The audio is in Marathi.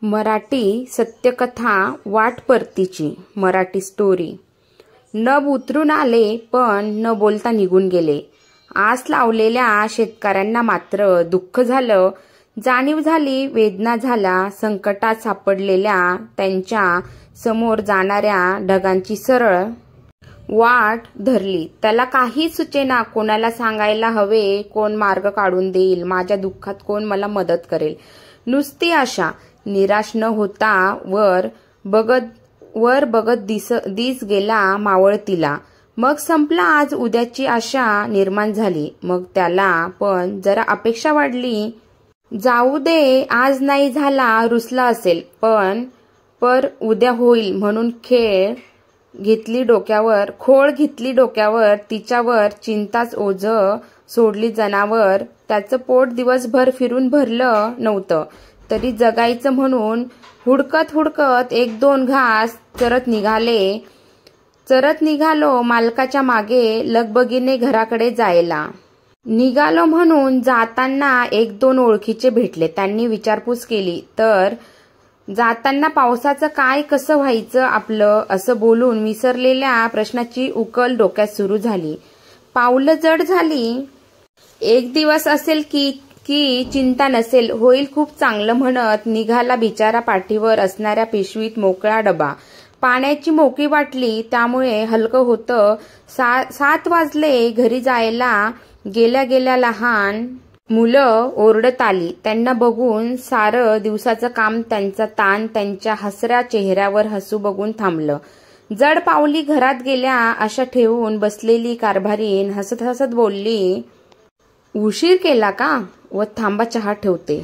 मराठी सत्यकथा वाट परतीची मराठी स्टोरी। नभ उतरून आले पण न बोलता निघून गेले। आस लावलेल्या शेतकऱ्यांना मात्र दुःख झालं, जाणीव झाली, वेदना झाला। संकटात सापडलेल्या त्यांच्या समोर जाणाऱ्या ढगांची सरळ वाट धरली। त्याला काही सुचेना, कोणाला सांगायला हवे, कोण मार्ग काढून देईल, माझ्या दुःखात कोण मला मदत करेल। नुसती आशा, निराश न होता वर बघत दिस गेला मावळतीला। मग संपला आज उद्याची आशा निर्माण झाली। मग त्याला पण जरा अपेक्षा वाढली, जाऊ दे आज नाही झाला, रुसला असेल पर उद्या होईल म्हणून खोळ घेतली डोक्यावर, तिच्यावर चिंताच ओझ सोडली जनावर। त्याचं पोट दिवसभर फिरून भरलं नव्हतं, तरी जगायचं म्हणून हुडकत एक दोन घास चरत निघालो मालकाच्या मागे लगबगीने घराकडे जायला। निघालो म्हणून जाताना एक दोन ओळखीचे भेटले। त्यांनी विचारपूस केली तर जाताना पावसाचं काय कसं व्हायचं आपलं असं बोलून विसरलेल्या प्रश्नाची उकल डोक्यात सुरू झाली। पावलं जड झाली। एक दिवस असेल की चिंता नसेल, होईल खूप चांगलं म्हणत निघाला बिचारा। पाठीवर असणाऱ्या पिशवीत मोकळा डबा, पाण्याची मोकळी बाटली, त्यामुळे हलकं होतं। 7 वाजले। घरी जायला गेल्या लहान मुलं ओरडत आली। त्यांना बघून सारं दिवसाचं काम, त्यांचा ताण त्यांच्या हसऱ्या चेहऱ्यावर हसू बघून थांबलं। जड पावली घरात गेल्या आशा ठेवून बसलेली कारभारीण हसत बोलली, उशीर केला का? व थांबा चहा ठेवते।